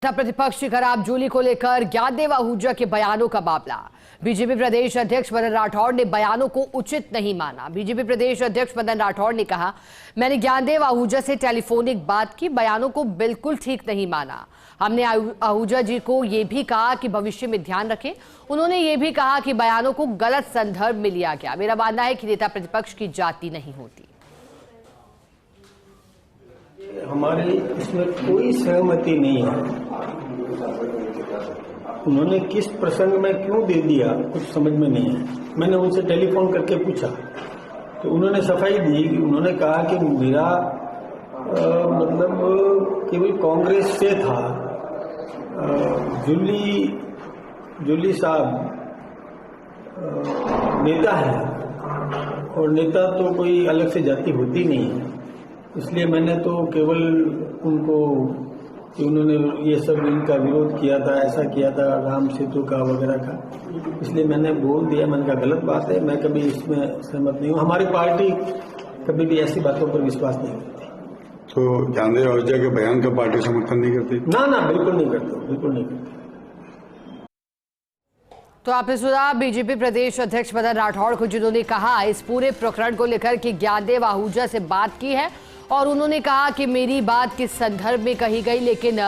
प्रतिपक्ष की खराब जूली को लेकर ज्ञानदेव आहूजा के बयानों का मामला। बीजेपी प्रदेश अध्यक्ष मदन राठौड़ ने बयानों को उचित नहीं माना। बीजेपी प्रदेश अध्यक्ष मदन राठौड़ ने कहा, मैंने ज्ञानदेव आहूजा से टेलीफोनिक बात की, बयानों को बिल्कुल ठीक नहीं माना। हमने आहूजा जी को यह भी कहा कि भविष्य में ध्यान रखें। उन्होंने ये भी कहा कि बयानों को गलत संदर्भ में लिया गया। मेरा मानना है कि नेता प्रतिपक्ष की जाति नहीं होती। हमारी इसमें कोई सहमति नहीं है। उन्होंने किस प्रसंग में क्यों दे दिया कुछ समझ में नहीं है। मैंने उनसे टेलीफोन करके पूछा तो उन्होंने सफाई दी कि उन्होंने कहा कि मेरा मतलब केवल कांग्रेस से था। जूली साहब नेता है और नेता तो कोई अलग से जाति होती नहीं है, इसलिए मैंने तो केवल उनको कि उन्होंने ये सब इनका विरोध किया था, ऐसा किया था राम सेतु का वगैरह का, इसलिए मैंने बोल दिया। मैंने कहा गलत बात है, मैं कभी इसमें सहमत नहीं हूँ। हमारी पार्टी कभी भी ऐसी बातों पर विश्वास नहीं करती। तो ज्ञानदेव आहूजा के बयान का पार्टी समर्थन नहीं करती? ना, बिल्कुल नहीं करते, बिल्कुल नहीं करते। तो आपने सुना बीजेपी प्रदेश अध्यक्ष मदन राठौड़ को, जिन्होंने कहा इस पूरे प्रकरण को लेकर कि ज्ञानदेव आहूजा से बात की है और उन्होंने कहा कि मेरी बात किस संदर्भ में कही गई। लेकिन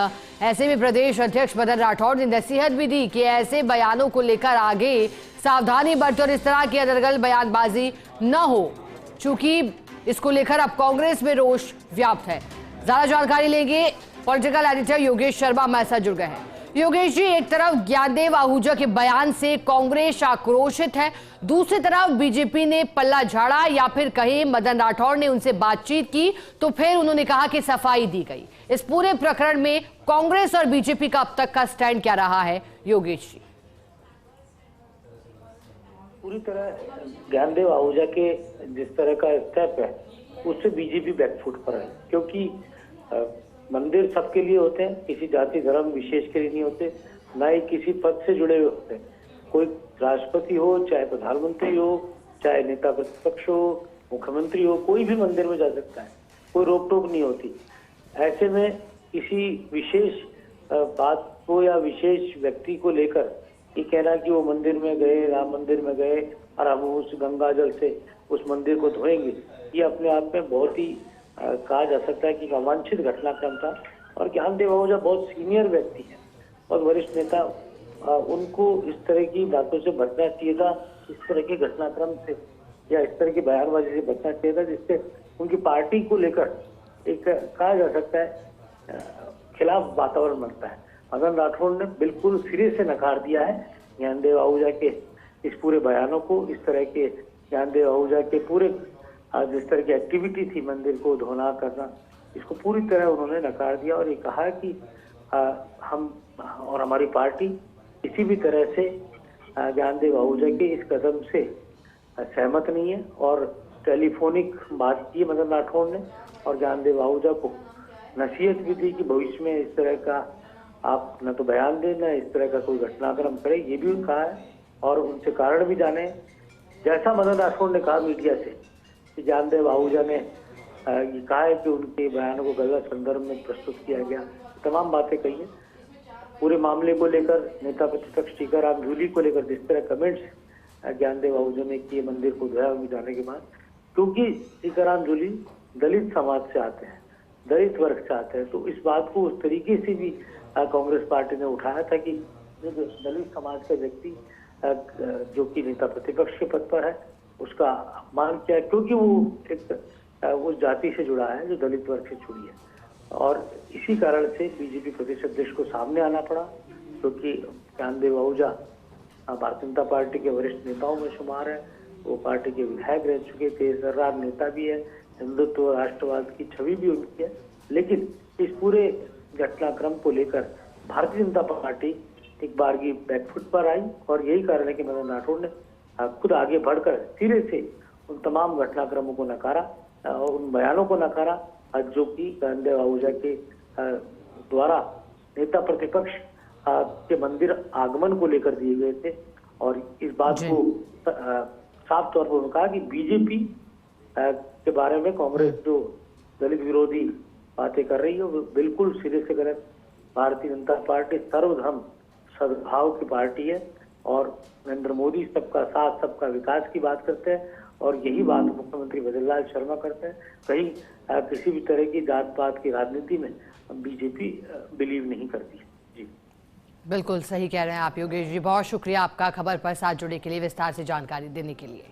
ऐसे में प्रदेश अध्यक्ष मदन राठौड़ ने नसीहत भी दी कि ऐसे बयानों को लेकर आगे सावधानी बरतें और इस तरह की अनर्गल बयानबाजी न हो, चूंकि इसको लेकर अब कांग्रेस में रोष व्याप्त है। ज्यादा जानकारी लेंगे, पॉलिटिकल एडिटर योगेश शर्मा हमारे साथ जुड़ गए हैं। योगेश जी, एक तरफ ज्ञानदेव आहूजा के बयान से कांग्रेस आक्रोशित है, दूसरी तरफ बीजेपी ने पल्ला झाड़ा, या फिर कहे मदन राठौड़ ने उनसे बातचीत की तो फिर उन्होंने कहा कि सफाई दी गई। इस पूरे प्रकरण में कांग्रेस और बीजेपी का अब तक का स्टैंड क्या रहा है योगेश जी? पूरी तरह ज्ञानदेव आहूजा के जिस तरह का स्टेप है उससे बीजेपी बैकफुट पर है, क्योंकि मंदिर सबके लिए होते हैं, किसी जाति धर्म विशेष के लिए नहीं होते, ना ही किसी पद से जुड़े हुए होते हैं। कोई राष्ट्रपति हो, चाहे प्रधानमंत्री हो, चाहे नेता प्रतिपक्ष हो, मुख्यमंत्री हो, कोई भी मंदिर में जा सकता है, कोई रोक टोक नहीं होती। ऐसे में किसी विशेष बात को या विशेष व्यक्ति को लेकर ये कहना कि वो मंदिर में गए, राम मंदिर में गए और हम उस गंगा जल से उस मंदिर को धोएंगे, ये अपने आप में बहुत ही कहा जा सकता है कि अवांछित घटनाक्रम था। और ज्ञानदेव आहूजा बहुत सीनियर व्यक्ति है और वरिष्ठ नेता, उनको इस तरह की बातों से बचना चाहिए था, इस तरह के घटनाक्रम से या इस तरह की बयानबाजी से बचना चाहिए था, जिससे उनकी पार्टी को लेकर एक कहा जा सकता है खिलाफ वातावरण बनता है। मदन राठौड़ ने बिल्कुल सिरे से नकार दिया है ज्ञानदेव आहूजा के इस पूरे बयानों को। इस तरह के ज्ञानदेव आहूजा के पूरे जिस तरह की एक्टिविटी थी मंदिर को धोना करना, इसको पूरी तरह उन्होंने नकार दिया और ये कहा कि हम और हमारी पार्टी किसी भी तरह से ज्ञानदेव आहूजा के इस कदम से सहमत नहीं है। और टेलीफोनिक बात की मदन राठौड़ ने और ज्ञानदेव आहूजा को नसीहत भी दी कि भविष्य में इस तरह का आप न तो बयान दें, न इस तरह का कोई घटनाक्रम करे, ये भी कहा है। और उनसे कारण भी जाने, जैसा मदन राठौड़ ने कहा मीडिया से कि ज्ञानदेव आहूजा ने ये कहा है कि उनके बयानों को गलत संदर्भ में प्रस्तुत किया गया, तमाम बातें कही है। पूरे मामले को लेकर नेता प्रतिपक्ष टीकाराम जूली को लेकर जिस तरह कमेंट्स ज्ञानदेव आहूजा ने किए मंदिर को धोया जाने के बाद, क्योंकि टीकाराम जूली दलित समाज से आते हैं, दलित वर्ग से आते हैं, तो इस बात को उस तरीके से भी कांग्रेस पार्टी ने उठाया था कि जो दलित समाज का व्यक्ति जो कि नेता प्रतिपक्ष के पद पर है उसका अपमान किया, क्योंकि वो एक उस जाति से जुड़ा है जो दलित वर्ग से जुड़ी है। और इसी कारण से बीजेपी प्रदेश अध्यक्ष को सामने आना पड़ा, क्योंकि ज्ञानदेव आहूजा भारतीय जनता पार्टी के वरिष्ठ नेताओं में शुमार है। वो पार्टी के विधायक रह चुके थे, सर्रार नेता भी है, हिंदुत्व राष्ट्रवाद की छवि भी उनकी है। लेकिन इस पूरे घटनाक्रम को लेकर भारतीय जनता पार्टी एक बार की बैकफुट पर आई और यही कारण है कि मदन राठौड़ ने खुद आगे बढ़कर सिरे से उन तमाम घटनाक्रमों को नकारा और उन बयानों को नकारा जो कि ज्ञानदेव आहूजा के द्वारा नेता प्रतिपक्ष के मंदिर आगमन को लेकर दिए गए थे। और इस बात को साफ तौर पर कहा कि बीजेपी के बारे में कांग्रेस जो दलित विरोधी बातें कर रही है वो बिल्कुल सिरे से गलत भारतीय जनता पार्टी सर्वधर्म सद्भाव की पार्टी है और नरेंद्र मोदी सबका साथ सबका विकास की बात करते हैं और यही बात मुख्यमंत्री भजनलाल शर्मा करते हैं। कहीं किसी भी तरह की जात पात की राजनीति में बीजेपी बिलीव नहीं करती। जी बिल्कुल सही कह रहे हैं आप योगेश जी, बहुत शुक्रिया आपका खबर पर साथ जुड़ने के लिए, विस्तार से जानकारी देने के लिए।